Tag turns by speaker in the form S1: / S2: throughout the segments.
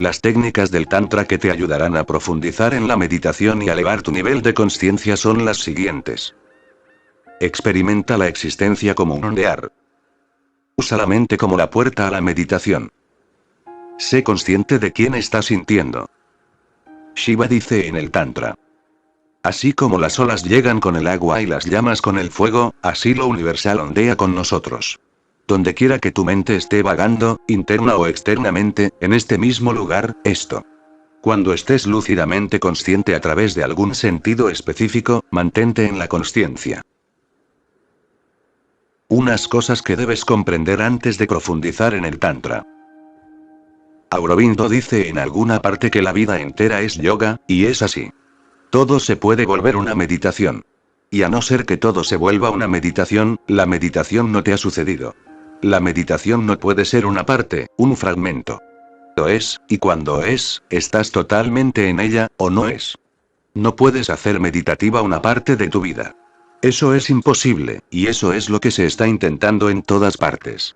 S1: Las técnicas del Tantra que te ayudarán a profundizar en la meditación y a elevar tu nivel de conciencia son las siguientes. Experimenta la existencia como un ondear. Usa la mente como la puerta a la meditación. Sé consciente de quién estás sintiendo. Shiva dice en el Tantra. Así como las olas llegan con el agua y las llamas con el fuego, así lo universal ondea con nosotros. Donde quiera que tu mente esté vagando, interna o externamente, en este mismo lugar, esto. Cuando estés lúcidamente consciente a través de algún sentido específico, mantente en la consciencia. Unas cosas que debes comprender antes de profundizar en el Tantra. Aurobindo dice en alguna parte que la vida entera es yoga, y es así. Todo se puede volver una meditación. Y a no ser que todo se vuelva una meditación, la meditación no te ha sucedido. La meditación no puede ser una parte, un fragmento. Lo es, y cuando es, estás totalmente en ella, o no es. No puedes hacer meditativa una parte de tu vida. Eso es imposible, y eso es lo que se está intentando en todas partes.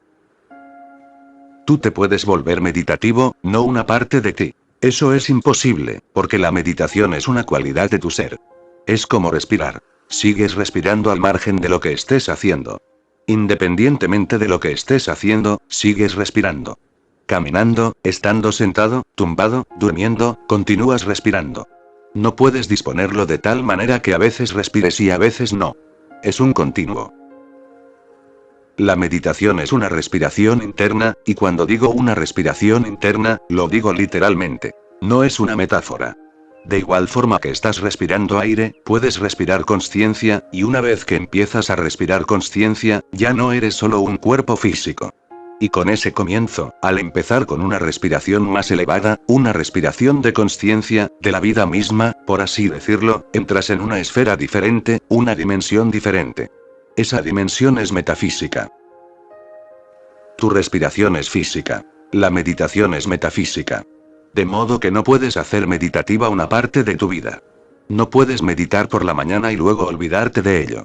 S1: Tú te puedes volver meditativo, no una parte de ti. Eso es imposible, porque la meditación es una cualidad de tu ser. Es como respirar. Sigues respirando al margen de lo que estés haciendo. Independientemente de lo que estés haciendo, sigues respirando. Caminando, estando sentado, tumbado, durmiendo, continúas respirando. No puedes disponerlo de tal manera que a veces respires y a veces no. Es un continuo. La meditación es una respiración interna, y cuando digo una respiración interna, lo digo literalmente. No es una metáfora. De igual forma que estás respirando aire, puedes respirar consciencia, y una vez que empiezas a respirar consciencia, ya no eres solo un cuerpo físico. Y con ese comienzo, al empezar con una respiración más elevada, una respiración de conciencia, de la vida misma, por así decirlo, entras en una esfera diferente, una dimensión diferente. Esa dimensión es metafísica. Tu respiración es física. La meditación es metafísica. De modo que no puedes hacer meditativa una parte de tu vida. No puedes meditar por la mañana y luego olvidarte de ello.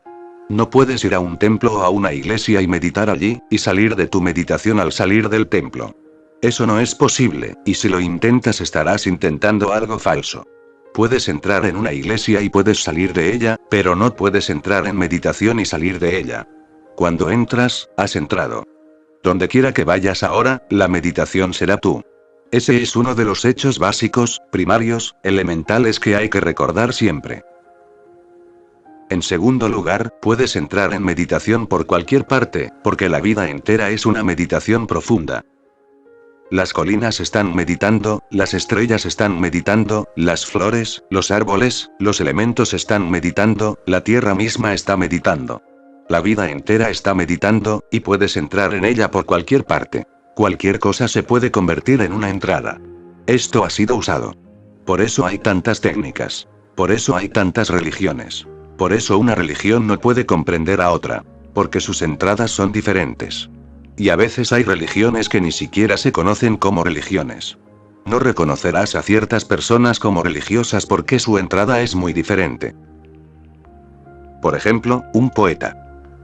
S1: No puedes ir a un templo o a una iglesia y meditar allí, y salir de tu meditación al salir del templo. Eso no es posible, y si lo intentas estarás intentando algo falso. Puedes entrar en una iglesia y puedes salir de ella, pero no puedes entrar en meditación y salir de ella. Cuando entras, has entrado. Donde quiera que vayas ahora, la meditación será tú. Ese es uno de los hechos básicos, primarios, elementales que hay que recordar siempre. En segundo lugar, puedes entrar en meditación por cualquier parte, porque la vida entera es una meditación profunda. Las colinas están meditando, las estrellas están meditando, las flores, los árboles, los elementos están meditando, la tierra misma está meditando. La vida entera está meditando, y puedes entrar en ella por cualquier parte. Cualquier cosa se puede convertir en una entrada. Esto ha sido usado. Por eso hay tantas técnicas. Por eso hay tantas religiones. Por eso una religión no puede comprender a otra. Porque sus entradas son diferentes. Y a veces hay religiones que ni siquiera se conocen como religiones. No reconocerás a ciertas personas como religiosas porque su entrada es muy diferente. Por ejemplo, un poeta.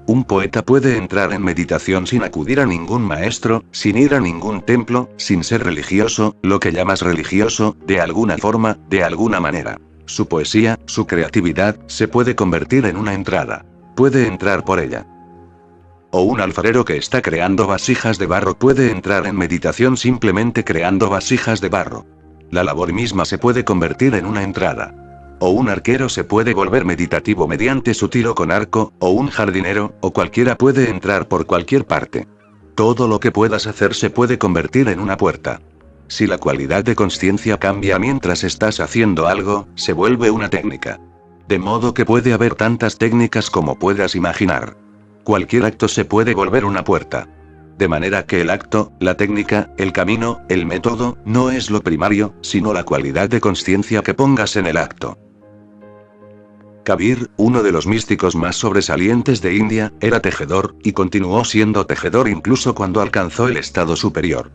S1: Un poeta puede entrar en meditación sin acudir a ningún maestro, sin ir a ningún templo, sin ser religioso, lo que llamas religioso, de alguna forma, de alguna manera. Su poesía, su creatividad, se puede convertir en una entrada. Puede entrar por ella. O un alfarero que está creando vasijas de barro puede entrar en meditación simplemente creando vasijas de barro. La labor misma se puede convertir en una entrada. O un arquero se puede volver meditativo mediante su tiro con arco, o un jardinero, o cualquiera puede entrar por cualquier parte. Todo lo que puedas hacer se puede convertir en una puerta. Si la cualidad de conciencia cambia mientras estás haciendo algo, se vuelve una técnica. De modo que puede haber tantas técnicas como puedas imaginar. Cualquier acto se puede volver una puerta. De manera que el acto, la técnica, el camino, el método, no es lo primario, sino la cualidad de conciencia que pongas en el acto. Kabir, uno de los místicos más sobresalientes de India, era tejedor, y continuó siendo tejedor incluso cuando alcanzó el estado superior.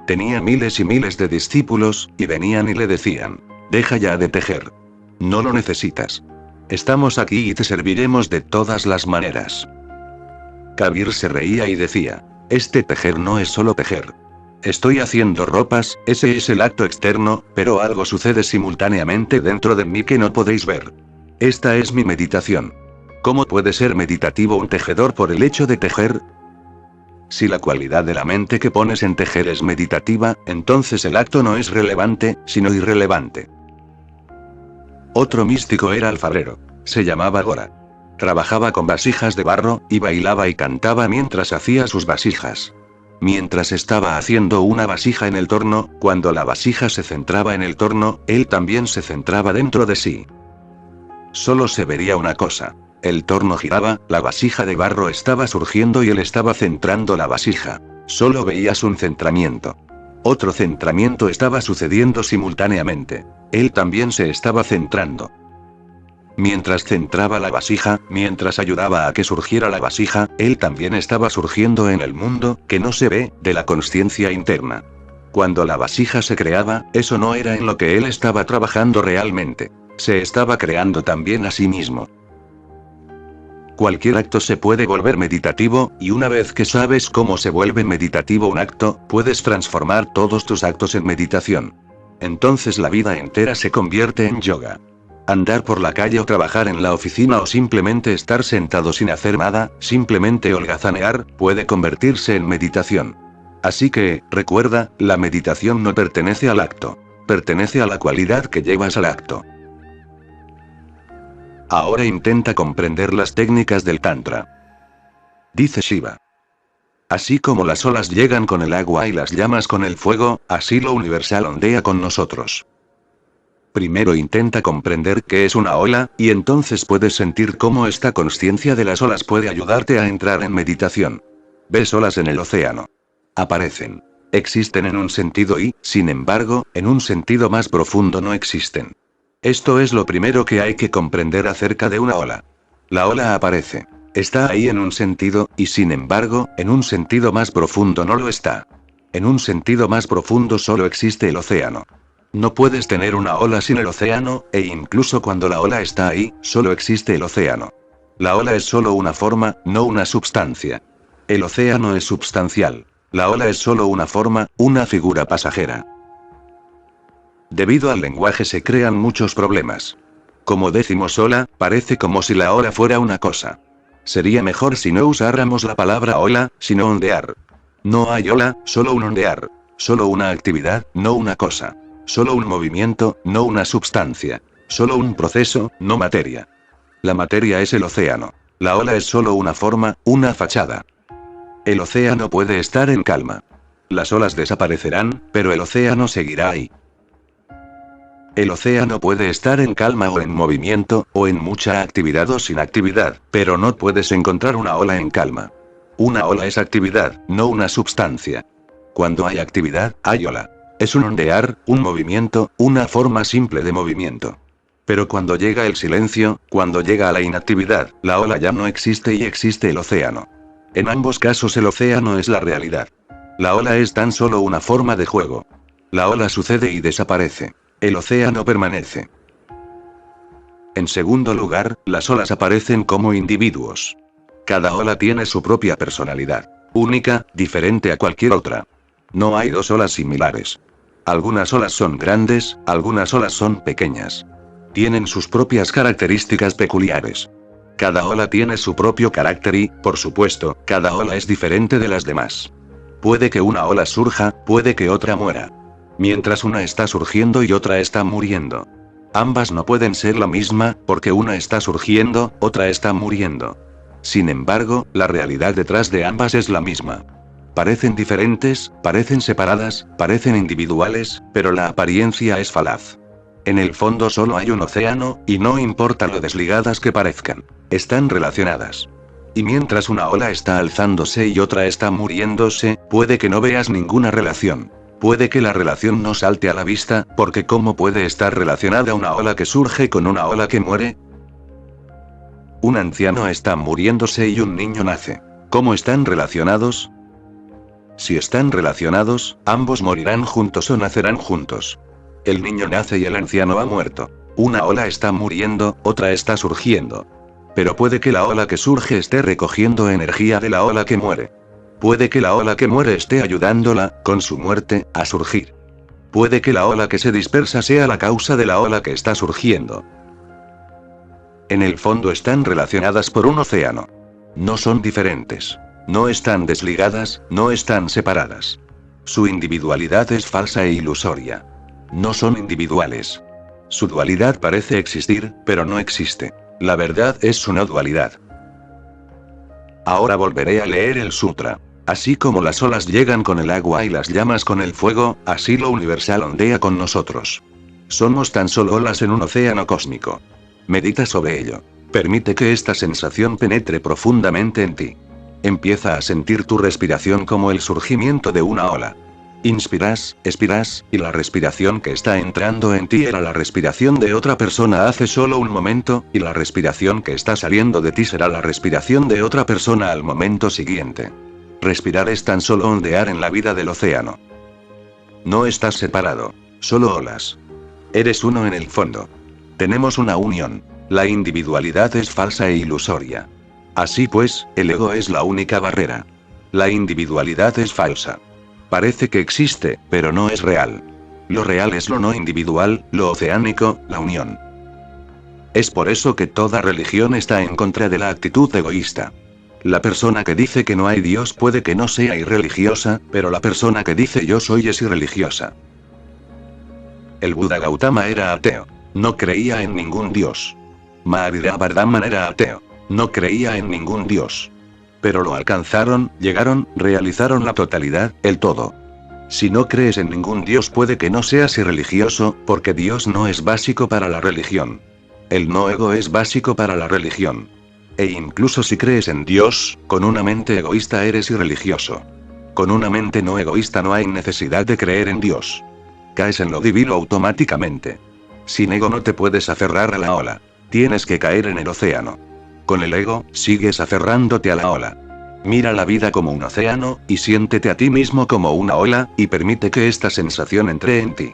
S1: Tenía miles y miles de discípulos, y venían y le decían: deja ya de tejer. No lo necesitas. Estamos aquí y te serviremos de todas las maneras. Kabir se reía y decía: este tejer no es solo tejer. Estoy haciendo ropas, ese es el acto externo, pero algo sucede simultáneamente dentro de mí que no podéis ver. Esta es mi meditación. ¿Cómo puede ser meditativo un tejedor por el hecho de tejer? Si la cualidad de la mente que pones en tejer es meditativa, entonces el acto no es relevante, sino irrelevante. Otro místico era alfarero. Se llamaba Gora. Trabajaba con vasijas de barro, y bailaba y cantaba mientras hacía sus vasijas. Mientras estaba haciendo una vasija en el torno, cuando la vasija se centraba en el torno, él también se centraba dentro de sí. Solo se vería una cosa. El torno giraba, la vasija de barro estaba surgiendo y él estaba centrando la vasija. Solo veías un centramiento. Otro centramiento estaba sucediendo simultáneamente. Él también se estaba centrando. Mientras centraba la vasija, mientras ayudaba a que surgiera la vasija, él también estaba surgiendo en el mundo, que no se ve, de la consciencia interna. Cuando la vasija se creaba, eso no era en lo que él estaba trabajando realmente. Se estaba creando también a sí mismo. Cualquier acto se puede volver meditativo, y una vez que sabes cómo se vuelve meditativo un acto, puedes transformar todos tus actos en meditación. Entonces la vida entera se convierte en yoga. Andar por la calle o trabajar en la oficina o simplemente estar sentado sin hacer nada, simplemente holgazanear, puede convertirse en meditación. Así que, recuerda, la meditación no pertenece al acto. Pertenece a la cualidad que llevas al acto. Ahora intenta comprender las técnicas del Tantra. Dice Shiva. Así como las olas llegan con el agua y las llamas con el fuego, así lo universal ondea con nosotros. Primero intenta comprender qué es una ola, y entonces puedes sentir cómo esta consciencia de las olas puede ayudarte a entrar en meditación. Ves olas en el océano. Aparecen. Existen en un sentido y, sin embargo, en un sentido más profundo no existen. Esto es lo primero que hay que comprender acerca de una ola. La ola aparece. Está ahí en un sentido, y sin embargo, en un sentido más profundo no lo está. En un sentido más profundo solo existe el océano. No puedes tener una ola sin el océano, e incluso cuando la ola está ahí, solo existe el océano. La ola es solo una forma, no una substancia. El océano es substancial. La ola es solo una forma, una figura pasajera. Debido al lenguaje se crean muchos problemas. Como decimos ola, parece como si la ola fuera una cosa. Sería mejor si no usáramos la palabra ola, sino ondear. No hay ola, solo un ondear. Solo una actividad, no una cosa. Solo un movimiento, no una substancia. Solo un proceso, no materia. La materia es el océano. La ola es solo una forma, una fachada. El océano puede estar en calma. Las olas desaparecerán, pero el océano seguirá ahí. El océano puede estar en calma o en movimiento, o en mucha actividad o sin actividad, pero no puedes encontrar una ola en calma. Una ola es actividad, no una substancia. Cuando hay actividad, hay ola. Es un ondear, un movimiento, una forma simple de movimiento. Pero cuando llega el silencio, cuando llega a la inactividad, la ola ya no existe y existe el océano. En ambos casos el océano es la realidad. La ola es tan solo una forma de juego. La ola sucede y desaparece. El océano permanece. En segundo lugar, las olas aparecen como individuos. Cada ola tiene su propia personalidad. Única, diferente a cualquier otra. No hay dos olas similares. Algunas olas son grandes, algunas olas son pequeñas. Tienen sus propias características peculiares. Cada ola tiene su propio carácter y, por supuesto, cada ola es diferente de las demás. Puede que una ola surja, puede que otra muera. Mientras una está surgiendo y otra está muriendo. Ambas no pueden ser la misma, porque una está surgiendo, otra está muriendo. Sin embargo, la realidad detrás de ambas es la misma. Parecen diferentes, parecen separadas, parecen individuales, pero la apariencia es falaz. En el fondo solo hay un océano, y no importa lo desligadas que parezcan. Están relacionadas. Y mientras una ola está alzándose y otra está muriéndose, puede que no veas ninguna relación. Puede que la relación no salte a la vista, porque ¿cómo puede estar relacionada una ola que surge con una ola que muere? Un anciano está muriéndose y un niño nace. ¿Cómo están relacionados? Si están relacionados, ambos morirán juntos o nacerán juntos. El niño nace y el anciano ha muerto. Una ola está muriendo, otra está surgiendo. Pero puede que la ola que surge esté recogiendo energía de la ola que muere. Puede que la ola que muere esté ayudándola, con su muerte, a surgir. Puede que la ola que se dispersa sea la causa de la ola que está surgiendo. En el fondo están relacionadas por un océano. No son diferentes. No están desligadas, no están separadas. Su individualidad es falsa e ilusoria. No son individuales. Su dualidad parece existir, pero no existe. La verdad es su no dualidad. Ahora volveré a leer el sutra. Así como las olas llegan con el agua y las llamas con el fuego, así lo universal ondea con nosotros. Somos tan solo olas en un océano cósmico. Medita sobre ello. Permite que esta sensación penetre profundamente en ti. Empieza a sentir tu respiración como el surgimiento de una ola. Inspiras, expiras, y la respiración que está entrando en ti era la respiración de otra persona hace solo un momento, y la respiración que está saliendo de ti será la respiración de otra persona al momento siguiente. Respirar es tan solo ondear en la vida del océano. No estás separado, solo olas. Eres uno en el fondo. Tenemos una unión. La individualidad es falsa e ilusoria. Así pues, el ego es la única barrera. La individualidad es falsa. Parece que existe, pero no es real. Lo real es lo no individual, lo oceánico, la unión. Es por eso que toda religión está en contra de la actitud egoísta. La persona que dice que no hay Dios puede que no sea irreligiosa, pero la persona que dice yo soy es irreligiosa. El Buda Gautama era ateo. No creía en ningún Dios. Mahavira Vardhaman era ateo. No creía en ningún Dios. Pero lo alcanzaron, llegaron, realizaron la totalidad, el todo. Si no crees en ningún Dios puede que no seas irreligioso, porque Dios no es básico para la religión. El no ego es básico para la religión. E incluso si crees en Dios, con una mente egoísta eres irreligioso. Con una mente no egoísta no hay necesidad de creer en Dios. Caes en lo divino automáticamente. Sin ego no te puedes aferrar a la ola. Tienes que caer en el océano. Con el ego, sigues aferrándote a la ola. Mira la vida como un océano, y siéntete a ti mismo como una ola, y permite que esta sensación entre en ti.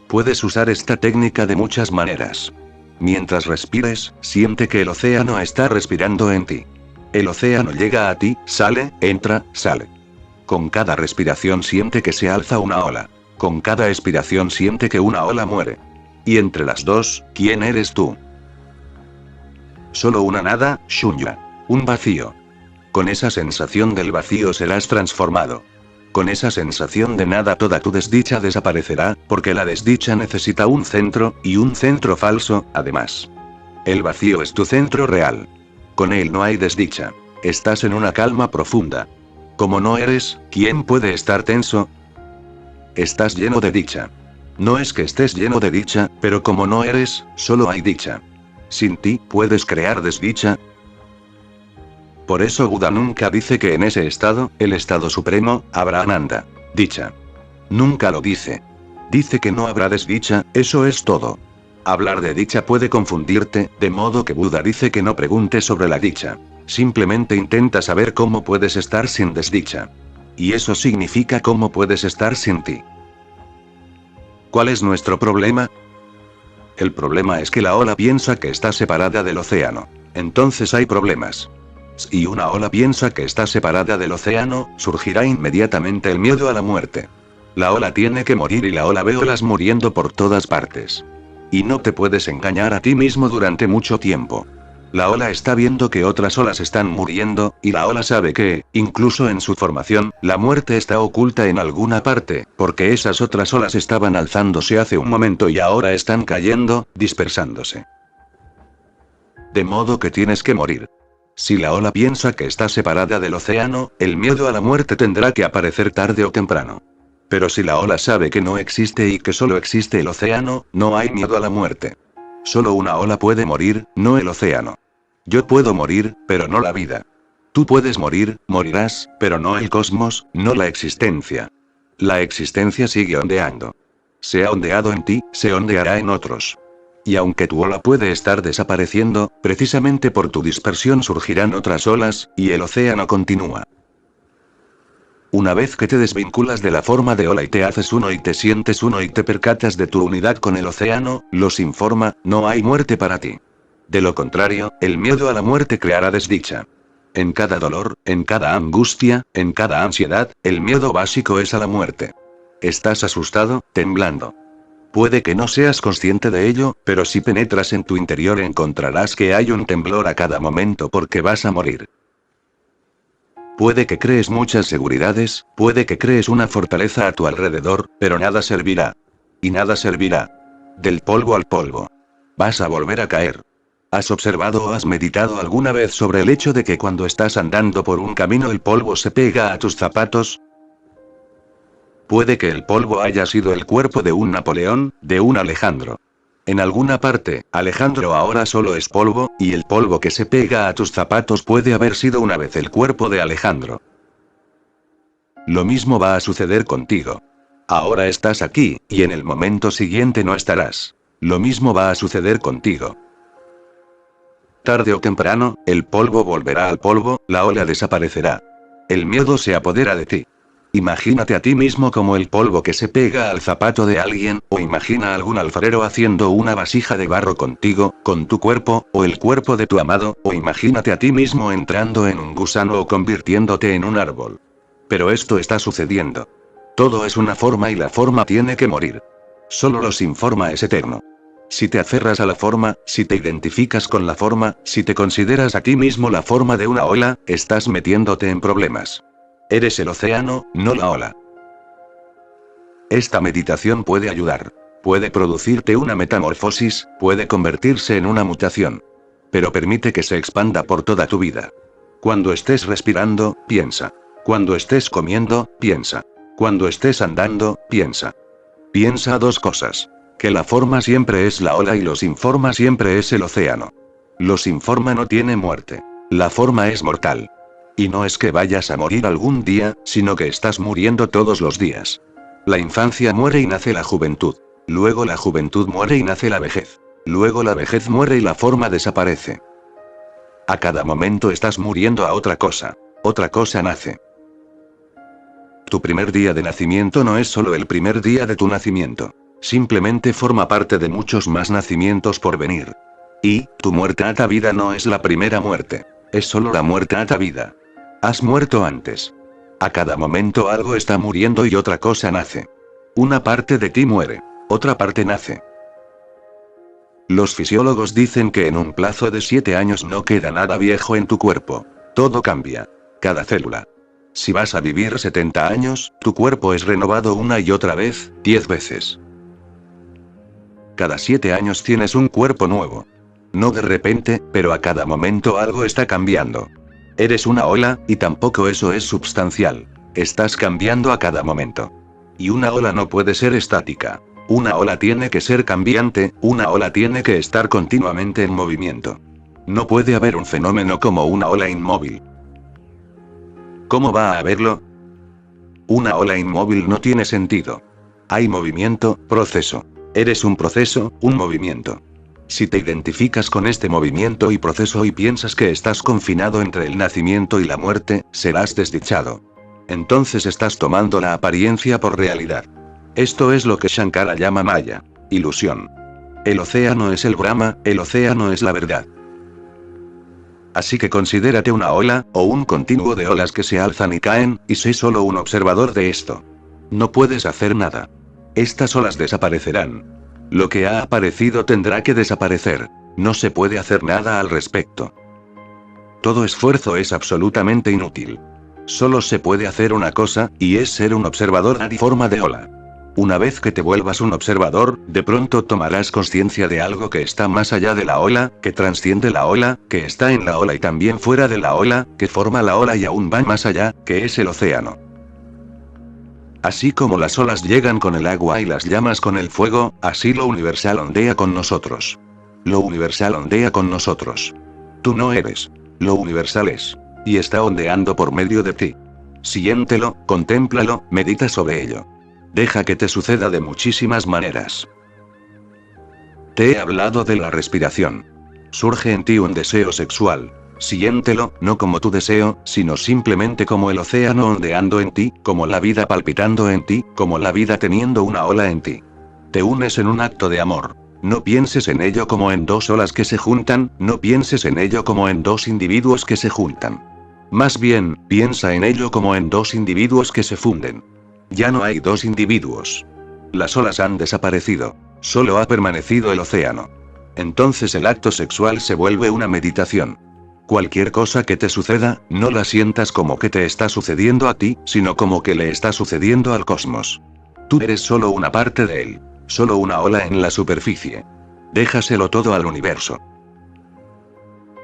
S1: Puedes usar esta técnica de muchas maneras. Mientras respires, siente que el océano está respirando en ti. El océano llega a ti, sale, entra, sale. Con cada respiración siente que se alza una ola. Con cada expiración siente que una ola muere. Y entre las dos, ¿quién eres tú? Solo una nada, shunya. Un vacío. Con esa sensación del vacío serás transformado. Con esa sensación de nada toda tu desdicha desaparecerá, porque la desdicha necesita un centro, y un centro falso, además. El vacío es tu centro real. Con él no hay desdicha. Estás en una calma profunda. Como no eres, ¿quién puede estar tenso? Estás lleno de dicha. No es que estés lleno de dicha, pero como no eres, solo hay dicha. Sin ti, ¿puedes crear desdicha? Por eso Buda nunca dice que en ese estado, el estado supremo, habrá ananda, dicha. Nunca lo dice. Dice que no habrá desdicha, eso es todo. Hablar de dicha puede confundirte, de modo que Buda dice que no preguntes sobre la dicha. Simplemente intenta saber cómo puedes estar sin desdicha. Y eso significa cómo puedes estar sin ti. ¿Cuál es nuestro problema? El problema es que la ola piensa que está separada del océano. Entonces hay problemas. Si una ola piensa que está separada del océano, surgirá inmediatamente el miedo a la muerte. La ola tiene que morir y la ola ve olas muriendo por todas partes. Y no te puedes engañar a ti mismo durante mucho tiempo. La ola está viendo que otras olas están muriendo, y la ola sabe que, incluso en su formación, la muerte está oculta en alguna parte, porque esas otras olas estaban alzándose hace un momento y ahora están cayendo, dispersándose. De modo que tienes que morir. Si la ola piensa que está separada del océano, el miedo a la muerte tendrá que aparecer tarde o temprano. Pero si la ola sabe que no existe y que solo existe el océano, no hay miedo a la muerte. Solo una ola puede morir, no el océano. Yo puedo morir, pero no la vida. Tú puedes morir, morirás, pero no el cosmos, no la existencia. La existencia sigue ondeando. Se ha ondeado en ti, se ondeará en otros. Y aunque tu ola puede estar desapareciendo, precisamente por tu dispersión surgirán otras olas, y el océano continúa. Una vez que te desvinculas de la forma de ola y te haces uno y te sientes uno y te percatas de tu unidad con el océano, los informa, no hay muerte para ti. De lo contrario, el miedo a la muerte creará desdicha. En cada dolor, en cada angustia, en cada ansiedad, el miedo básico es a la muerte. Estás asustado, temblando. Puede que no seas consciente de ello, pero si penetras en tu interior encontrarás que hay un temblor a cada momento porque vas a morir. Puede que crees muchas seguridades, puede que crees una fortaleza a tu alrededor, pero nada servirá. Y nada servirá. Del polvo al polvo. Vas a volver a caer. ¿Has observado o has meditado alguna vez sobre el hecho de que cuando estás andando por un camino el polvo se pega a tus zapatos? Puede que el polvo haya sido el cuerpo de un Napoleón, de un Alejandro. En alguna parte, Alejandro ahora solo es polvo, y el polvo que se pega a tus zapatos puede haber sido una vez el cuerpo de Alejandro. Lo mismo va a suceder contigo. Ahora estás aquí, y en el momento siguiente no estarás. Lo mismo va a suceder contigo. Tarde o temprano, el polvo volverá al polvo, la ola desaparecerá. El miedo se apodera de ti. Imagínate a ti mismo como el polvo que se pega al zapato de alguien, o imagina a algún alfarero haciendo una vasija de barro contigo, con tu cuerpo, o el cuerpo de tu amado, o imagínate a ti mismo entrando en un gusano o convirtiéndote en un árbol. Pero esto está sucediendo. Todo es una forma y la forma tiene que morir. Solo lo sin forma es eterno. Si te aferras a la forma, si te identificas con la forma, si te consideras a ti mismo la forma de una ola, estás metiéndote en problemas. Eres el océano, no la ola. Esta meditación puede ayudar. Puede producirte una metamorfosis, puede convertirse en una mutación. Pero permite que se expanda por toda tu vida. Cuando estés respirando, piensa. Cuando estés comiendo, piensa. Cuando estés andando, piensa. Piensa dos cosas. Que la forma siempre es la ola y lo sin forma siempre es el océano. Lo sin forma no tiene muerte. La forma es mortal. Y no es que vayas a morir algún día, sino que estás muriendo todos los días. La infancia muere y nace la juventud. Luego la juventud muere y nace la vejez. Luego la vejez muere y la forma desaparece. A cada momento estás muriendo a otra cosa. Otra cosa nace. Tu primer día de nacimiento no es solo el primer día de tu nacimiento. Simplemente forma parte de muchos más nacimientos por venir. Y, tu muerte ata vida no es la primera muerte. Es solo la muerte ata vida. Has muerto antes. A cada momento algo está muriendo y otra cosa nace. Una parte de ti muere. Otra parte nace. Los fisiólogos dicen que en un plazo de 7 años no queda nada viejo en tu cuerpo. Todo cambia. Cada célula. Si vas a vivir 70 años, tu cuerpo es renovado una y otra vez, 10 veces. Cada 7 años tienes un cuerpo nuevo. No de repente, pero a cada momento algo está cambiando. Eres una ola, y tampoco eso es substancial. Estás cambiando a cada momento. Y una ola no puede ser estática. Una ola tiene que ser cambiante, una ola tiene que estar continuamente en movimiento. No puede haber un fenómeno como una ola inmóvil. ¿Cómo va a haberlo? Una ola inmóvil no tiene sentido. Hay movimiento, proceso. Eres un proceso, un movimiento. Si te identificas con este movimiento y proceso y piensas que estás confinado entre el nacimiento y la muerte, serás desdichado. Entonces estás tomando la apariencia por realidad. Esto es lo que Shankara llama Maya. Ilusión. El océano es el Brahma, el océano es la verdad. Así que considérate una ola, o un continuo de olas que se alzan y caen, y sé solo un observador de esto. No puedes hacer nada. Estas olas desaparecerán. Lo que ha aparecido tendrá que desaparecer. No se puede hacer nada al respecto. Todo esfuerzo es absolutamente inútil. Solo se puede hacer una cosa, y es ser un observador en forma de ola. Una vez que te vuelvas un observador, de pronto tomarás conciencia de algo que está más allá de la ola, que trasciende la ola, que está en la ola y también fuera de la ola, que forma la ola y aún va más allá, que es el océano. Así como las olas llegan con el agua y las llamas con el fuego, así lo universal ondea con nosotros. Lo universal ondea con nosotros. Tú no eres. Lo universal es. Y está ondeando por medio de ti. Siéntelo, contémplalo, medita sobre ello. Deja que te suceda de muchísimas maneras. Te he hablado de la respiración. Surge en ti un deseo sexual. Siéntelo, no como tu deseo, sino simplemente como el océano ondeando en ti, como la vida palpitando en ti, como la vida teniendo una ola en ti. Te unes en un acto de amor. No pienses en ello como en dos olas que se juntan, no pienses en ello como en dos individuos que se juntan. Más bien, piensa en ello como en dos individuos que se funden. Ya no hay dos individuos. Las olas han desaparecido. Solo ha permanecido el océano. Entonces el acto sexual se vuelve una meditación. Cualquier cosa que te suceda, no la sientas como que te está sucediendo a ti, sino como que le está sucediendo al cosmos. Tú eres solo una parte de él. Solo una ola en la superficie. Déjaselo todo al universo.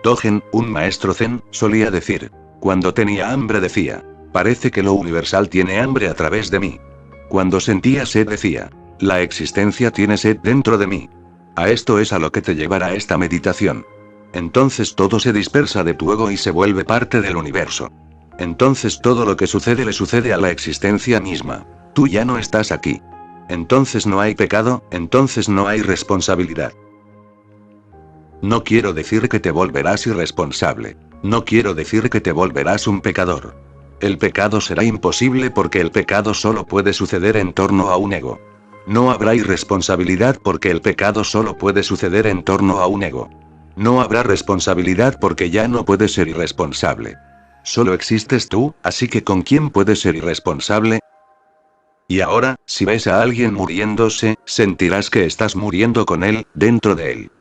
S1: Dogen, un maestro zen, solía decir. Cuando tenía hambre decía. Parece que lo universal tiene hambre a través de mí. Cuando sentía sed decía. La existencia tiene sed dentro de mí. A esto es a lo que te llevará esta meditación. Entonces todo se dispersa de tu ego y se vuelve parte del universo. Entonces todo lo que sucede le sucede a la existencia misma. Tú ya no estás aquí. Entonces no hay pecado, entonces no hay responsabilidad. No quiero decir que te volverás irresponsable. No quiero decir que te volverás un pecador. El pecado será imposible porque el pecado solo puede suceder en torno a un ego. No habrá irresponsabilidad porque el pecado solo puede suceder en torno a un ego. No habrá responsabilidad porque ya no puedes ser irresponsable. Solo existes tú, así que ¿con quién puedes ser irresponsable? Y ahora, si ves a alguien muriéndose, sentirás que estás muriendo con él, dentro de él.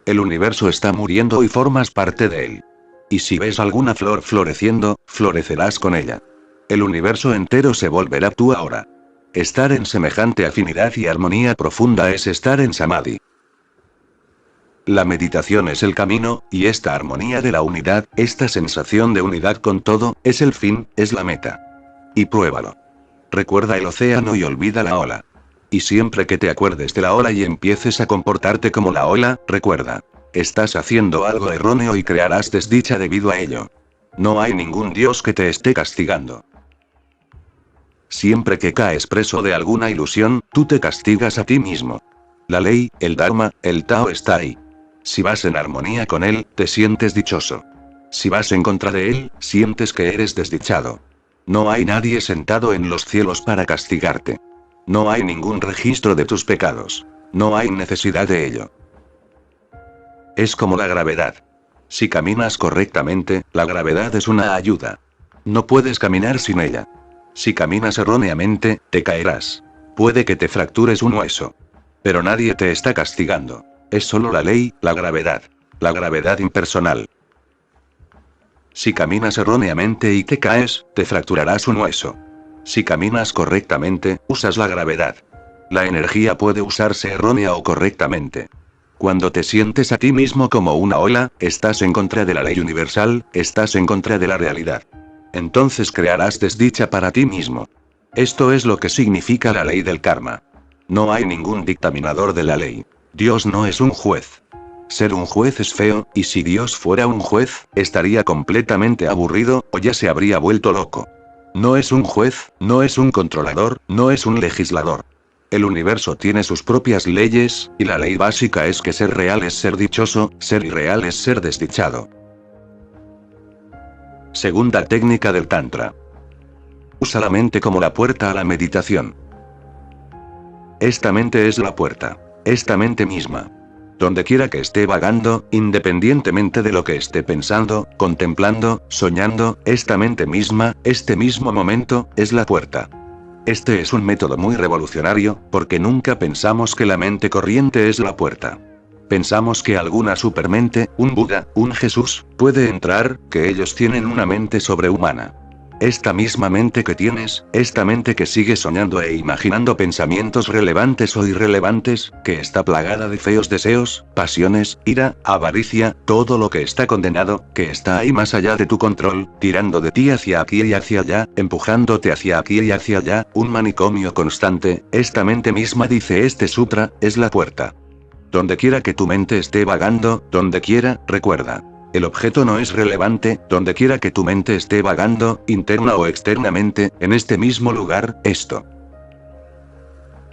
S1: El universo está muriendo y formas parte de él. Y si ves alguna flor floreciendo, florecerás con ella. El universo entero se volverá tú ahora. Estar en semejante afinidad y armonía profunda es estar en samadhi. La meditación es el camino, y esta armonía de la unidad, esta sensación de unidad con todo, es el fin, es la meta. Y pruébalo. Recuerda el océano y olvida la ola. Y siempre que te acuerdes de la ola y empieces a comportarte como la ola, recuerda. Estás haciendo algo erróneo y crearás desdicha debido a ello. No hay ningún Dios que te esté castigando. Siempre que caes preso de alguna ilusión, tú te castigas a ti mismo. La ley, el Dharma, el Tao está ahí. Si vas en armonía con él, te sientes dichoso. Si vas en contra de él, sientes que eres desdichado. No hay nadie sentado en los cielos para castigarte. No hay ningún registro de tus pecados. No hay necesidad de ello. Es como la gravedad. Si caminas correctamente, la gravedad es una ayuda. No puedes caminar sin ella. Si caminas erróneamente, te caerás. Puede que te fractures un hueso. Pero nadie te está castigando. Es solo la ley, la gravedad impersonal. Si caminas erróneamente y te caes, te fracturarás un hueso. Si caminas correctamente, usas la gravedad. La energía puede usarse errónea o correctamente. Cuando te sientes a ti mismo como una ola, estás en contra de la ley universal, estás en contra de la realidad. Entonces crearás desdicha para ti mismo. Esto es lo que significa la ley del karma. No hay ningún dictaminador de la ley. Dios no es un juez. Ser un juez es feo, y si Dios fuera un juez, estaría completamente aburrido, o ya se habría vuelto loco. No es un juez, no es un controlador, no es un legislador. El universo tiene sus propias leyes, y la ley básica es que ser real es ser dichoso, ser irreal es ser desdichado. Segunda técnica del Tantra. Usa la mente como la puerta a la meditación. Esta mente es la puerta. Esta mente misma. Donde quiera que esté vagando, independientemente de lo que esté pensando, contemplando, soñando, esta mente misma, este mismo momento, es la puerta. Este es un método muy revolucionario, porque nunca pensamos que la mente corriente es la puerta. Pensamos que alguna supermente, un Buda, un Jesús, puede entrar, que ellos tienen una mente sobrehumana. Esta misma mente que tienes, esta mente que sigue soñando e imaginando pensamientos relevantes o irrelevantes, que está plagada de feos deseos, pasiones, ira, avaricia, todo lo que está condenado, que está ahí más allá de tu control, tirando de ti hacia aquí y hacia allá, empujándote hacia aquí y hacia allá, un manicomio constante, esta mente misma dice este sutra, es la puerta. Donde quiera que tu mente esté vagando, donde quiera, recuerda. El objeto no es relevante, donde quiera que tu mente esté vagando, interna o externamente, en este mismo lugar, esto.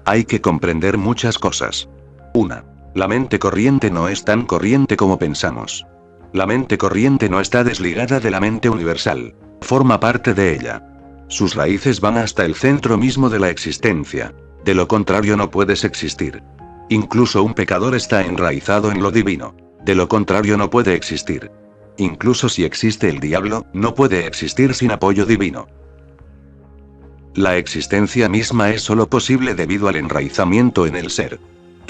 S1: Hay que comprender muchas cosas. 1. La mente corriente no es tan corriente como pensamos. La mente corriente no está desligada de la mente universal. Forma parte de ella. Sus raíces van hasta el centro mismo de la existencia. De lo contrario no puedes existir. Incluso un pecador está enraizado en lo divino. De lo contrario no puede existir. Incluso si existe el diablo, no puede existir sin apoyo divino. La existencia misma es solo posible debido al enraizamiento en el ser.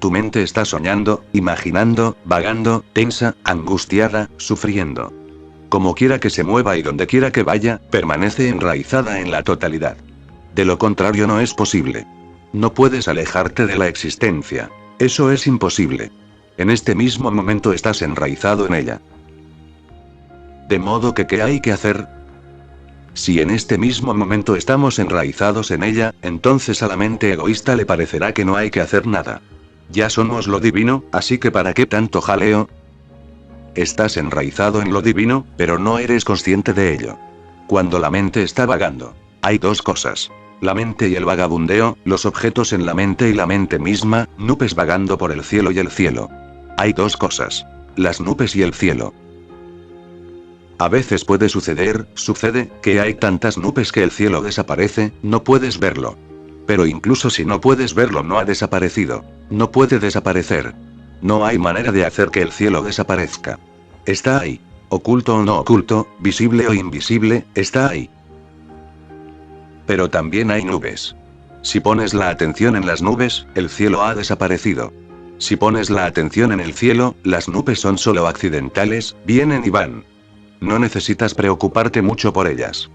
S1: Tu mente está soñando, imaginando, vagando, tensa, angustiada, sufriendo. Como quiera que se mueva y donde quiera que vaya, permanece enraizada en la totalidad. De lo contrario no es posible. No puedes alejarte de la existencia. Eso es imposible. En este mismo momento estás enraizado en ella. De modo que ¿qué hay que hacer? Si en este mismo momento estamos enraizados en ella, entonces a la mente egoísta le parecerá que no hay que hacer nada. Ya somos lo divino, así que ¿para qué tanto jaleo? Estás enraizado en lo divino, pero no eres consciente de ello. Cuando la mente está vagando, hay dos cosas. La mente y el vagabundeo, los objetos en la mente y la mente misma, nubes vagando por el cielo y el cielo. Hay dos cosas. Las nubes y el cielo. A veces puede sucede, que hay tantas nubes que el cielo desaparece, no puedes verlo. Pero incluso si no puedes verlo no ha desaparecido. No puede desaparecer. No hay manera de hacer que el cielo desaparezca. Está ahí. Oculto o no oculto, visible o invisible, está ahí. Pero también hay nubes. Si pones la atención en las nubes, el cielo ha desaparecido. Si pones la atención en el cielo, las nubes son solo accidentales, vienen y van. No necesitas preocuparte mucho por ellas.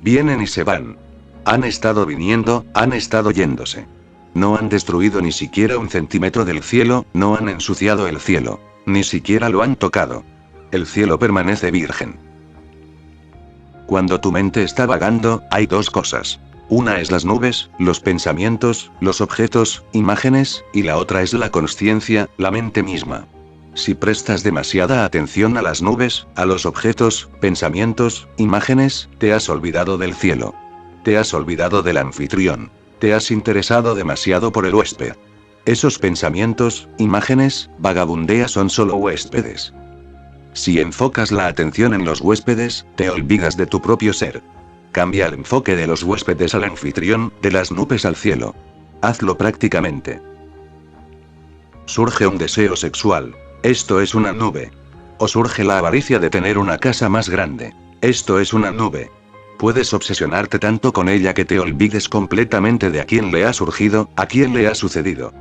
S1: Vienen y se van. Han estado viniendo, han estado yéndose. No han destruido ni siquiera un centímetro del cielo, no han ensuciado el cielo. Ni siquiera lo han tocado. El cielo permanece virgen. Cuando tu mente está vagando, hay dos cosas. Una es las nubes, los pensamientos, los objetos, imágenes, y la otra es la consciencia, la mente misma. Si prestas demasiada atención a las nubes, a los objetos, pensamientos, imágenes, te has olvidado del cielo. Te has olvidado del anfitrión. Te has interesado demasiado por el huésped. Esos pensamientos, imágenes, vagabundeas son solo huéspedes. Si enfocas la atención en los huéspedes, te olvidas de tu propio ser. Cambia el enfoque de los huéspedes al anfitrión, de las nubes al cielo. Hazlo prácticamente. Surge un deseo sexual. Esto es una nube. O surge la avaricia de tener una casa más grande. Esto es una nube. Puedes obsesionarte tanto con ella que te olvides completamente de a quién le ha surgido, a quién le ha sucedido.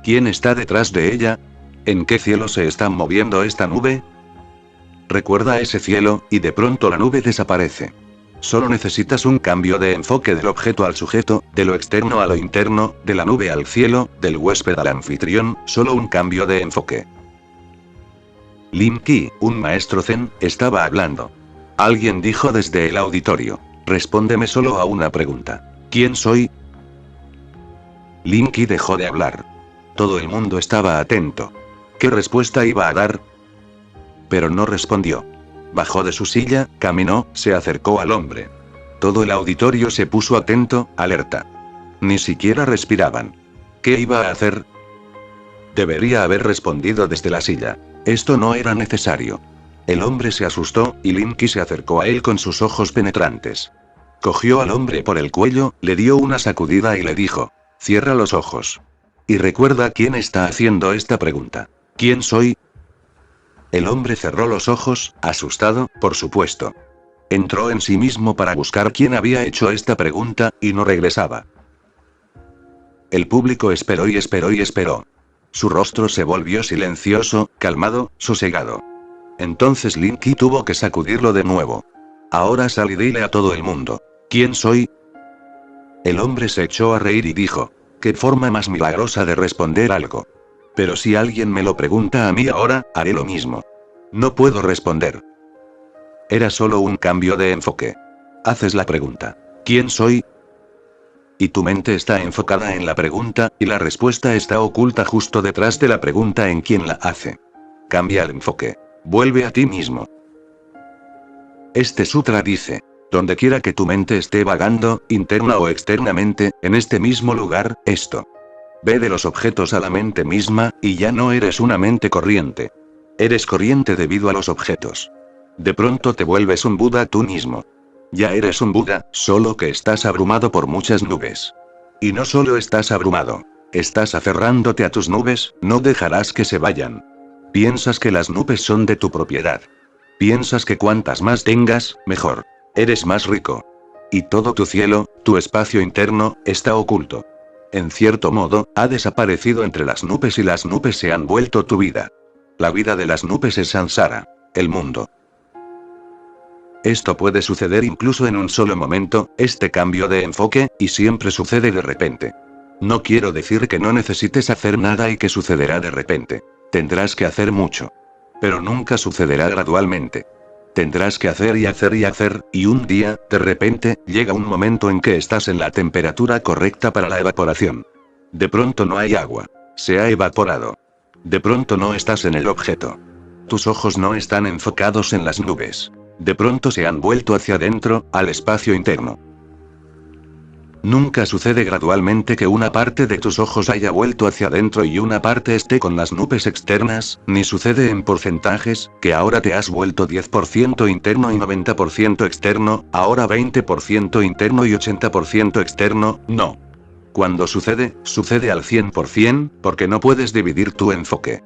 S1: ¿Quién está detrás de ella? ¿En qué cielo se está moviendo esta nube? Recuerda ese cielo, y de pronto la nube desaparece. Solo necesitas un cambio de enfoque del objeto al sujeto, de lo externo a lo interno, de la nube al cielo, del huésped al anfitrión, solo un cambio de enfoque. Lim Ki, un maestro zen, estaba hablando. Alguien dijo desde el auditorio: respóndeme solo a una pregunta. ¿Quién soy? Lim Ki dejó de hablar. Todo el mundo estaba atento. ¿Qué respuesta iba a dar? Pero no respondió. Bajó de su silla, caminó, se acercó al hombre. Todo el auditorio se puso atento, alerta. Ni siquiera respiraban. ¿Qué iba a hacer? Debería haber respondido desde la silla. Esto no era necesario. El hombre se asustó, y Lim Ki se acercó a él con sus ojos penetrantes. Cogió al hombre por el cuello, le dio una sacudida y le dijo: cierra los ojos. Y recuerda quién está haciendo esta pregunta. ¿Quién soy? El hombre cerró los ojos, asustado, por supuesto. Entró en sí mismo para buscar quién había hecho esta pregunta, y no regresaba. El público esperó y esperó y esperó. Su rostro se volvió silencioso, calmado, sosegado. Entonces Lim Ki tuvo que sacudirlo de nuevo. Ahora sal y dile a todo el mundo: ¿quién soy? El hombre se echó a reír y dijo: qué forma más milagrosa de responder algo. Pero si alguien me lo pregunta a mí ahora, haré lo mismo. No puedo responder. Era solo un cambio de enfoque. Haces la pregunta: ¿quién soy? Y tu mente está enfocada en la pregunta, y la respuesta está oculta justo detrás de la pregunta en quien la hace. Cambia el enfoque. Vuelve a ti mismo. Este sutra dice: donde quiera que tu mente esté vagando, interna o externamente, en este mismo lugar, esto. Ve de los objetos a la mente misma, y ya no eres una mente corriente. Eres corriente debido a los objetos. De pronto te vuelves un Buda tú mismo. Ya eres un Buda, solo que estás abrumado por muchas nubes. Y no solo estás abrumado. Estás aferrándote a tus nubes, no dejarás que se vayan. Piensas que las nubes son de tu propiedad. Piensas que cuantas más tengas, mejor. Eres más rico. Y todo tu cielo, tu espacio interno, está oculto. En cierto modo, ha desaparecido entre las nubes y las nubes se han vuelto tu vida. La vida de las nubes es Sansara, el mundo. Esto puede suceder incluso en un solo momento, este cambio de enfoque, y siempre sucede de repente. No quiero decir que no necesites hacer nada y que sucederá de repente. Tendrás que hacer mucho. Pero nunca sucederá gradualmente. Tendrás que hacer y hacer y hacer, y un día, de repente, llega un momento en que estás en la temperatura correcta para la evaporación. De pronto no hay agua. Se ha evaporado. De pronto no estás en el objeto. Tus ojos no están enfocados en las nubes. De pronto se han vuelto hacia adentro, al espacio interno. Nunca sucede gradualmente que una parte de tus ojos haya vuelto hacia adentro y una parte esté con las nubes externas, ni sucede en porcentajes, que ahora te has vuelto 10% interno y 90% externo, ahora 20% interno y 80% externo, no. Cuando sucede, sucede al 100%, porque no puedes dividir tu enfoque.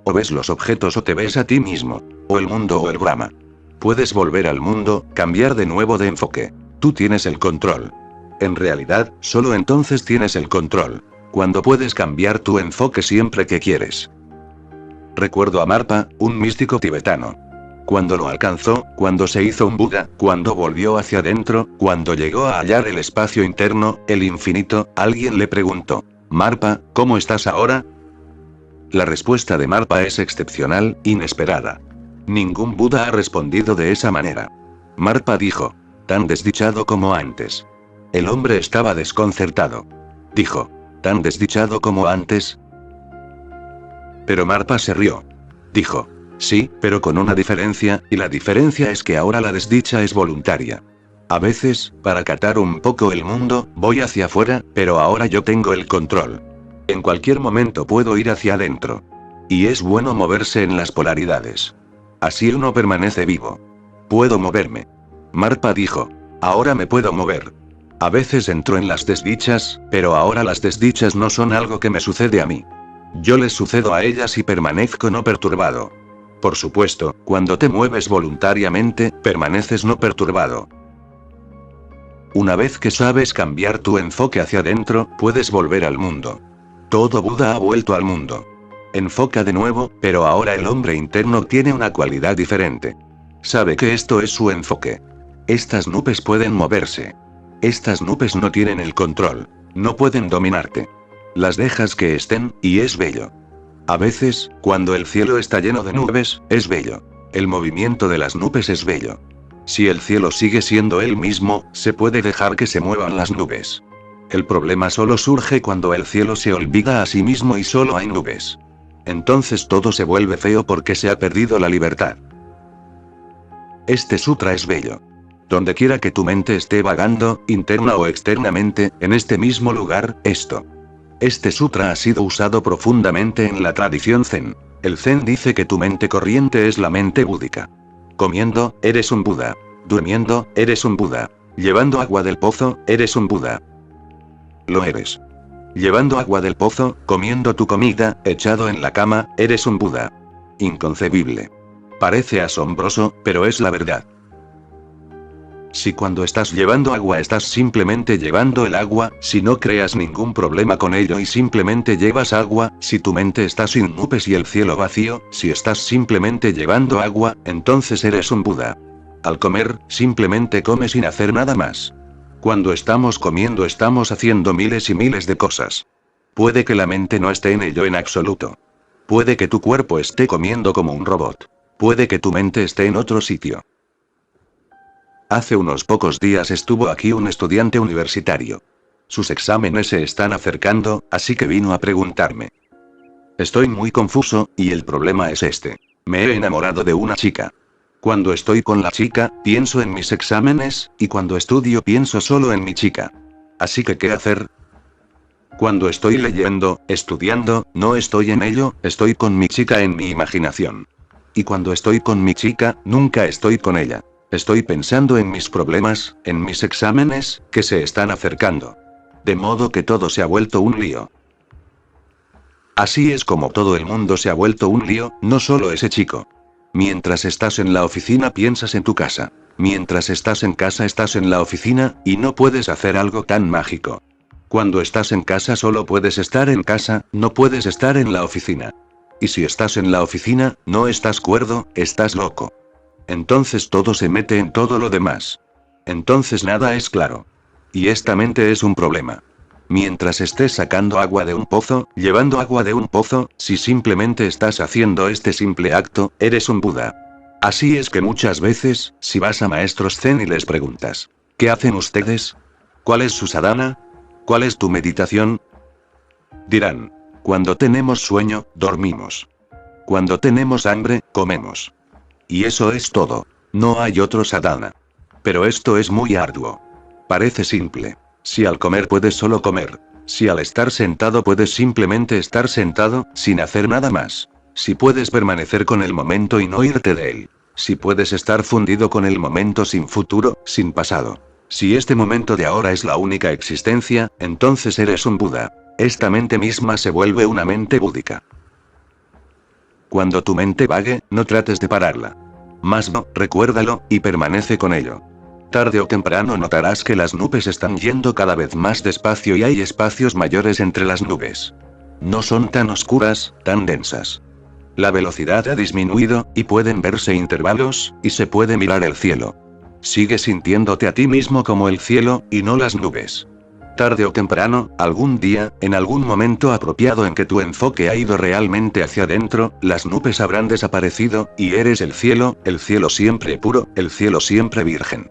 S1: O ves los objetos o te ves a ti mismo. O el mundo o el Brahma. Puedes volver al mundo, cambiar de nuevo de enfoque. Tú tienes el control. En realidad, solo entonces tienes el control. Cuando puedes cambiar tu enfoque siempre que quieres. Recuerdo a Marpa, un místico tibetano. Cuando lo alcanzó, cuando se hizo un Buda, cuando volvió hacia adentro, cuando llegó a hallar el espacio interno, el infinito, alguien le preguntó: Marpa, ¿cómo estás ahora? La respuesta de Marpa es excepcional, inesperada. Ningún Buda ha respondido de esa manera. Marpa dijo: tan desdichado como antes. El hombre estaba desconcertado. Dijo: ¿tan desdichado como antes? Pero Marpa se rió. Dijo: sí, pero con una diferencia, y la diferencia es que ahora la desdicha es voluntaria. A veces, para catar un poco el mundo, voy hacia afuera, pero ahora yo tengo el control. En cualquier momento puedo ir hacia adentro. Y es bueno moverse en las polaridades. Así uno permanece vivo. Puedo moverme. Marpa dijo: ahora me puedo mover. A veces entro en las desdichas, pero ahora las desdichas no son algo que me sucede a mí. Yo les sucedo a ellas y permanezco no perturbado. Por supuesto, cuando te mueves voluntariamente, permaneces no perturbado. Una vez que sabes cambiar tu enfoque hacia adentro, puedes volver al mundo. Todo Buda ha vuelto al mundo. Enfoca de nuevo, pero ahora el hombre interno tiene una cualidad diferente. Sabe que esto es su enfoque. Estas nubes pueden moverse. Estas nubes no tienen el control. No pueden dominarte. Las dejas que estén, y es bello. A veces, cuando el cielo está lleno de nubes, es bello. El movimiento de las nubes es bello. Si el cielo sigue siendo él mismo, se puede dejar que se muevan las nubes. El problema solo surge cuando el cielo se olvida a sí mismo y solo hay nubes. Entonces todo se vuelve feo porque se ha perdido la libertad. Este sutra es bello. Donde quiera que tu mente esté vagando, interna o externamente, en este mismo lugar, esto. Este sutra ha sido usado profundamente en la tradición Zen. El Zen dice que tu mente corriente es la mente búdica. Comiendo, eres un Buda. Durmiendo, eres un Buda. Llevando agua del pozo, eres un Buda. Lo eres. Llevando agua del pozo, comiendo tu comida, echado en la cama, eres un Buda. Inconcebible. Parece asombroso, pero es la verdad. Si cuando estás llevando agua estás simplemente llevando el agua, si no creas ningún problema con ello y simplemente llevas agua, si tu mente está sin nubes y el cielo vacío, si estás simplemente llevando agua, entonces eres un Buda. Al comer, simplemente come sin hacer nada más. Cuando estamos comiendo estamos haciendo miles y miles de cosas. Puede que la mente no esté en ello en absoluto. Puede que tu cuerpo esté comiendo como un robot. Puede que tu mente esté en otro sitio. Hace unos pocos días estuvo aquí un estudiante universitario. Sus exámenes se están acercando, así que vino a preguntarme. Estoy muy confuso, y el problema es este. Me he enamorado de una chica. Cuando estoy con la chica, pienso en mis exámenes, y cuando estudio pienso solo en mi chica. Así que ¿qué hacer? Cuando estoy leyendo, estudiando, no estoy en ello, estoy con mi chica en mi imaginación. Y cuando estoy con mi chica, nunca estoy con ella. Estoy pensando en mis problemas, en mis exámenes, que se están acercando. De modo que todo se ha vuelto un lío. Así es como todo el mundo se ha vuelto un lío, no solo ese chico. Mientras estás en la oficina piensas en tu casa. Mientras estás en casa estás en la oficina, y no puedes hacer algo tan mágico. Cuando estás en casa solo puedes estar en casa, no puedes estar en la oficina. Y si estás en la oficina, no estás cuerdo, estás loco. Entonces todo se mete en todo lo demás. Entonces nada es claro. Y esta mente es un problema. Mientras estés sacando agua de un pozo, llevando agua de un pozo, si simplemente estás haciendo este simple acto, eres un Buda. Así es que muchas veces, si vas a maestros zen y les preguntas, ¿qué hacen ustedes? ¿Cuál es su sadhana? ¿Cuál es tu meditación? Dirán, cuando tenemos sueño, dormimos. Cuando tenemos hambre, comemos. Y eso es todo. No hay otro sadhana. Pero esto es muy arduo. Parece simple. Si al comer puedes solo comer. Si al estar sentado puedes simplemente estar sentado, sin hacer nada más. Si puedes permanecer con el momento y no irte de él. Si puedes estar fundido con el momento sin futuro, sin pasado. Si este momento de ahora es la única existencia, entonces eres un Buda. Esta mente misma se vuelve una mente búdica. Cuando tu mente vague, no trates de pararla. Más no, recuérdalo, y permanece con ello. Tarde o temprano notarás que las nubes están yendo cada vez más despacio y hay espacios mayores entre las nubes. No son tan oscuras, tan densas. La velocidad ha disminuido, y pueden verse intervalos, y se puede mirar el cielo. Sigue sintiéndote a ti mismo como el cielo, y no las nubes. Tarde o temprano, algún día, en algún momento apropiado en que tu enfoque ha ido realmente hacia adentro, las nubes habrán desaparecido, y eres el cielo siempre puro, el cielo siempre virgen.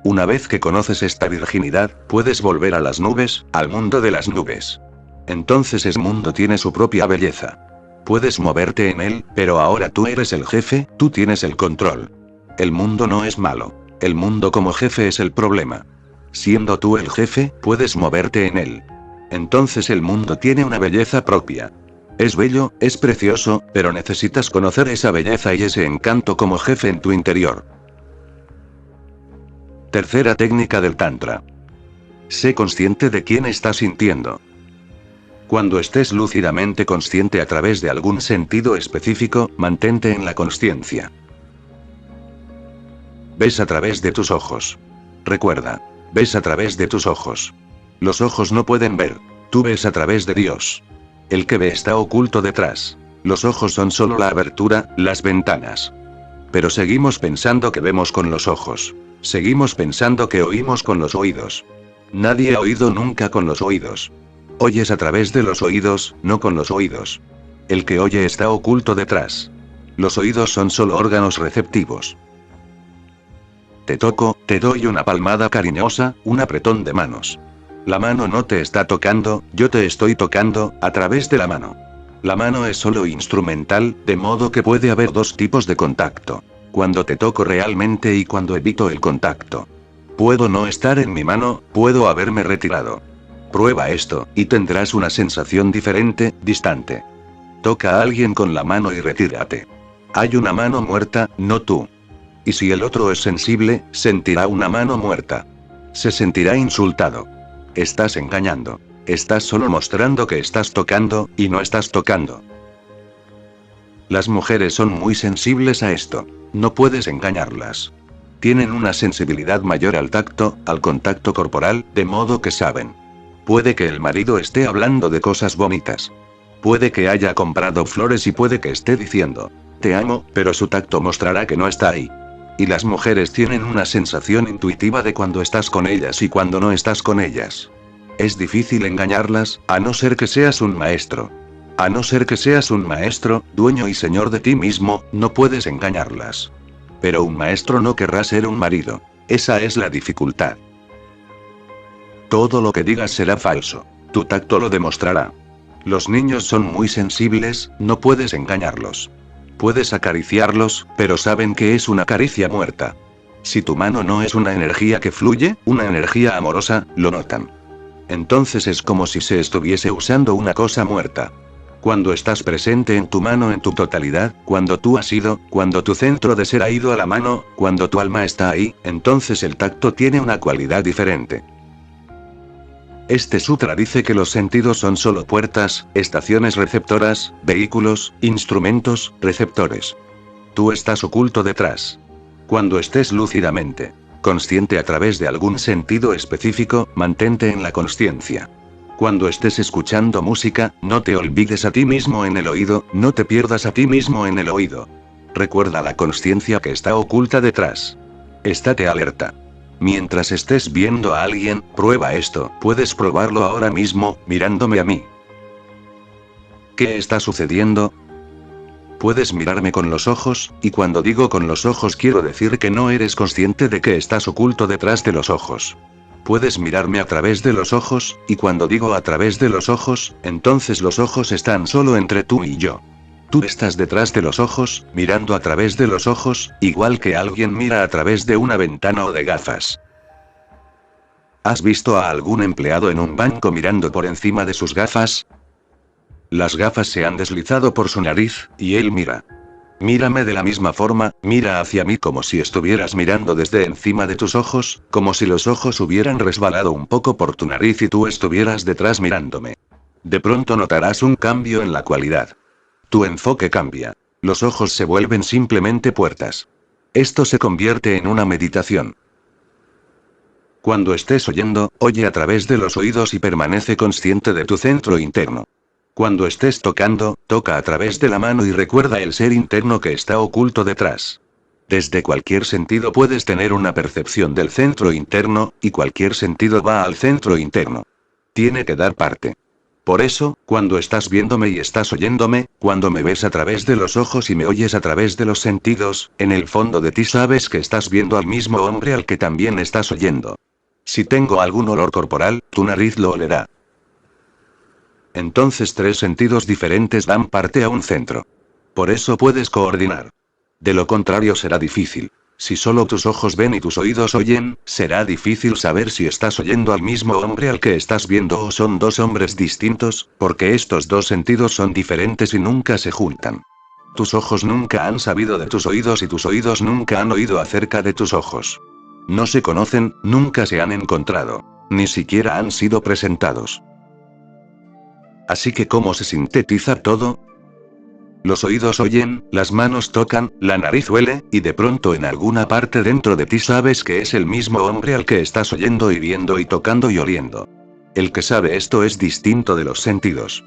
S1: Una vez que conoces esta virginidad, puedes volver a las nubes, al mundo de las nubes. Entonces ese mundo tiene su propia belleza. Puedes moverte en él, pero ahora tú eres el jefe, tú tienes el control. El mundo no es malo. El mundo como jefe es el problema. Siendo tú el jefe, puedes moverte en él. Entonces el mundo tiene una belleza propia. Es bello, es precioso, pero necesitas conocer esa belleza y ese encanto como jefe en tu interior. Tercera técnica del Tantra. Sé consciente de quién estás sintiendo. Cuando estés lúcidamente consciente a través de algún sentido específico, mantente en la consciencia. Ves a través de tus ojos. Recuerda, ves a través de tus ojos. Los ojos no pueden ver. Tú ves a través de Dios. El que ve está oculto detrás. Los ojos son solo la abertura, las ventanas. Pero seguimos pensando que vemos con los ojos. Seguimos pensando que oímos con los oídos. Nadie ha oído nunca con los oídos. Oyes a través de los oídos, no con los oídos. El que oye está oculto detrás. Los oídos son solo órganos receptivos. Te toco, te doy una palmada cariñosa, un apretón de manos. La mano no te está tocando, yo te estoy tocando, a través de la mano. La mano es solo instrumental, de modo que puede haber dos tipos de contacto. Cuando te toco realmente y cuando evito el contacto. Puedo no estar en mi mano, puedo haberme retirado. Prueba esto, y tendrás una sensación diferente, distante. Toca a alguien con la mano y retírate. Hay una mano muerta, no tú. Y si el otro es sensible, sentirá una mano muerta. Se sentirá insultado. Estás engañando. Estás solo mostrando que estás tocando, y no estás tocando. Las mujeres son muy sensibles a esto. No puedes engañarlas. Tienen una sensibilidad mayor al tacto, al contacto corporal, de modo que saben. Puede que el marido esté hablando de cosas bonitas. Puede que haya comprado flores y puede que esté diciendo, te amo, pero su tacto mostrará que no está ahí. Y las mujeres tienen una sensación intuitiva de cuando estás con ellas y cuando no estás con ellas. Es difícil engañarlas, a no ser que seas un maestro. A no ser que seas un maestro, dueño y señor de ti mismo, no puedes engañarlas. Pero un maestro no querrá ser un marido. Esa es la dificultad. Todo lo que digas será falso. Tu tacto lo demostrará. Los niños son muy sensibles, no puedes engañarlos. Puedes acariciarlos, pero saben que es una caricia muerta. Si tu mano no es una energía que fluye, una energía amorosa, lo notan. Entonces es como si se estuviese usando una cosa muerta. Cuando estás presente en tu mano en tu totalidad, cuando tú has ido, cuando tu centro de ser ha ido a la mano, cuando tu alma está ahí, entonces el tacto tiene una cualidad diferente. Este sutra dice que los sentidos son solo puertas, estaciones receptoras, vehículos, instrumentos, receptores. Tú estás oculto detrás. Cuando estés lúcidamente consciente a través de algún sentido específico, mantente en la consciencia. Cuando estés escuchando música, no te olvides a ti mismo en el oído, no te pierdas a ti mismo en el oído. Recuerda la consciencia que está oculta detrás. Estate alerta. Mientras estés viendo a alguien, prueba esto, puedes probarlo ahora mismo, mirándome a mí. ¿Qué está sucediendo? Puedes mirarme con los ojos, y cuando digo con los ojos quiero decir que no eres consciente de que estás oculto detrás de los ojos. Puedes mirarme a través de los ojos, y cuando digo a través de los ojos, entonces los ojos están solo entre tú y yo. Tú estás detrás de los ojos, mirando a través de los ojos, igual que alguien mira a través de una ventana o de gafas. ¿Has visto a algún empleado en un banco mirando por encima de sus gafas? Las gafas se han deslizado por su nariz, y él mira. Mírame de la misma forma, mira hacia mí como si estuvieras mirando desde encima de tus ojos, como si los ojos hubieran resbalado un poco por tu nariz y tú estuvieras detrás mirándome. De pronto notarás un cambio en la cualidad. Tu enfoque cambia. Los ojos se vuelven simplemente puertas. Esto se convierte en una meditación. Cuando estés oyendo, oye a través de los oídos y permanece consciente de tu centro interno. Cuando estés tocando, toca a través de la mano y recuerda el ser interno que está oculto detrás. Desde cualquier sentido puedes tener una percepción del centro interno, y cualquier sentido va al centro interno. Tiene que dar parte. Por eso, cuando estás viéndome y estás oyéndome, cuando me ves a través de los ojos y me oyes a través de los sentidos, en el fondo de ti sabes que estás viendo al mismo hombre al que también estás oyendo. Si tengo algún olor corporal, tu nariz lo olerá. Entonces 3 sentidos diferentes dan parte a un centro. Por eso puedes coordinar. De lo contrario será difícil. Si solo tus ojos ven y tus oídos oyen, será difícil saber si estás oyendo al mismo hombre al que estás viendo o son 2 hombres distintos, porque estos 2 sentidos son diferentes y nunca se juntan. Tus ojos nunca han sabido de tus oídos y tus oídos nunca han oído acerca de tus ojos. No se conocen, nunca se han encontrado. Ni siquiera han sido presentados. Así que ¿cómo se sintetiza todo? Los oídos oyen, las manos tocan, la nariz huele, y de pronto en alguna parte dentro de ti sabes que es el mismo hombre al que estás oyendo y viendo y tocando y oliendo. El que sabe esto es distinto de los sentidos.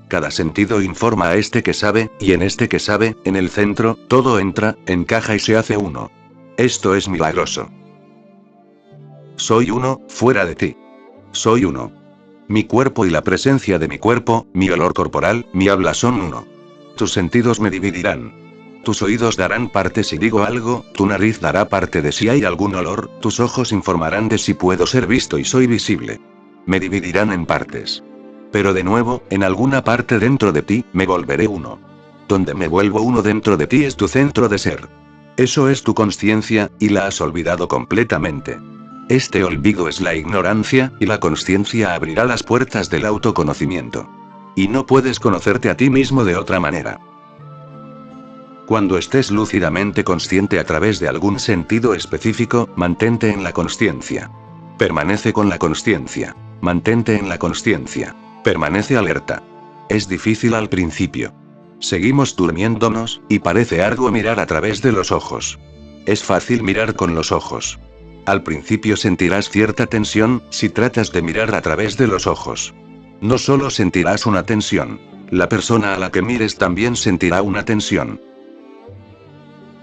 S1: Cada sentido informa a este que sabe, y en este que sabe, en el centro, todo entra, encaja y se hace uno. Esto es milagroso. Soy uno, fuera de ti. Soy uno. Mi cuerpo y la presencia de mi cuerpo, mi olor corporal, mi habla son uno. Tus sentidos me dividirán. Tus oídos darán parte si digo algo, tu nariz dará parte de si hay algún olor, tus ojos informarán de si puedo ser visto y soy visible. Me dividirán en partes. Pero de nuevo, en alguna parte dentro de ti, me volveré uno. Donde me vuelvo uno dentro de ti es tu centro de ser. Eso es tu consciencia, y la has olvidado completamente. Este olvido es la ignorancia, y la consciencia abrirá las puertas del autoconocimiento. Y no puedes conocerte a ti mismo de otra manera. Cuando estés lúcidamente consciente a través de algún sentido específico, mantente en la consciencia. Permanece con la consciencia. Mantente en la consciencia. Permanece alerta. Es difícil al principio. Seguimos durmiéndonos, y parece arduo mirar a través de los ojos. Es fácil mirar con los ojos. Al principio sentirás cierta tensión, si tratas de mirar a través de los ojos. No solo sentirás una tensión. La persona a la que mires también sentirá una tensión.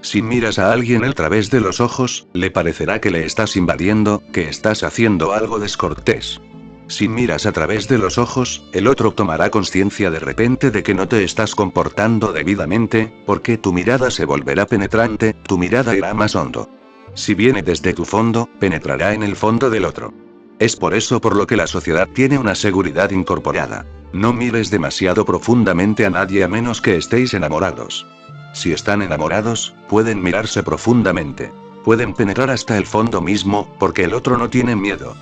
S1: Si miras a alguien a través de los ojos, le parecerá que le estás invadiendo, que estás haciendo algo descortés. Si miras a través de los ojos, el otro tomará conciencia de repente de que no te estás comportando debidamente, porque tu mirada se volverá penetrante, tu mirada irá más hondo. Si viene desde tu fondo, penetrará en el fondo del otro. Es por eso por lo que la sociedad tiene una seguridad incorporada. No mires demasiado profundamente a nadie a menos que estéis enamorados. Si están enamorados, pueden mirarse profundamente. Pueden penetrar hasta el fondo mismo, porque el otro no tiene miedo.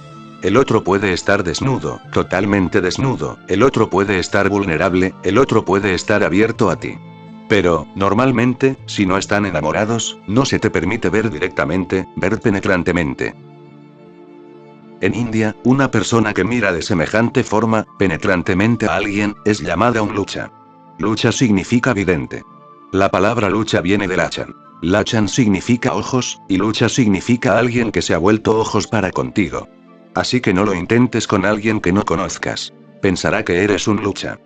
S1: El otro puede estar desnudo, totalmente desnudo, el otro puede estar vulnerable, el otro puede estar abierto a ti. Pero, normalmente, si no están enamorados, no se te permite ver directamente, ver penetrantemente. En India, una persona que mira de semejante forma, penetrantemente a alguien, es llamada un lucha. Lucha significa vidente. La palabra lucha viene de lachan. Lachan significa ojos, y lucha significa alguien que se ha vuelto ojos para contigo. Así que no lo intentes con alguien que no conozcas. Pensará que eres un lucha.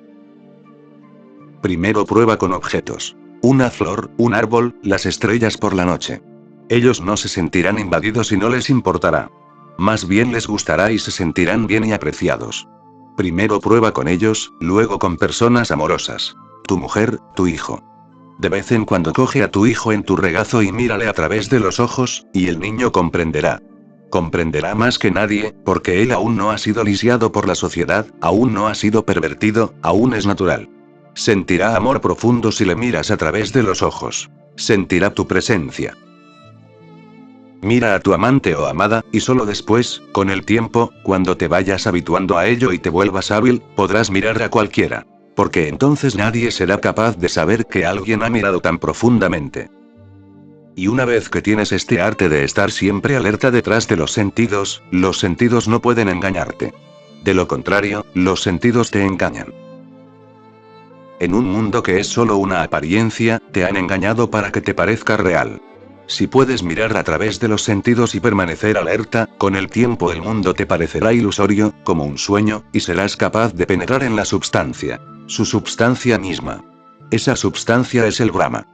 S1: Primero prueba con objetos. Una flor, un árbol, las estrellas por la noche. Ellos no se sentirán invadidos y no les importará. Más bien les gustará y se sentirán bien y apreciados. Primero prueba con ellos, luego con personas amorosas. Tu mujer, tu hijo. De vez en cuando coge a tu hijo en tu regazo y mírale a través de los ojos, y el niño comprenderá. Comprenderá más que nadie, porque él aún no ha sido lisiado por la sociedad, aún no ha sido pervertido, aún es natural. Sentirá amor profundo si le miras a través de los ojos. Sentirá tu presencia. Mira a tu amante o amada, y solo después, con el tiempo, cuando te vayas habituando a ello y te vuelvas hábil, podrás mirar a cualquiera. Porque entonces nadie será capaz de saber que alguien ha mirado tan profundamente. Y una vez que tienes este arte de estar siempre alerta detrás de los sentidos no pueden engañarte. De lo contrario, los sentidos te engañan. En un mundo que es solo una apariencia, te han engañado para que te parezca real. Si puedes mirar a través de los sentidos y permanecer alerta, con el tiempo el mundo te parecerá ilusorio, como un sueño, y serás capaz de penetrar en la substancia. Su substancia misma. Esa substancia es el Brahma.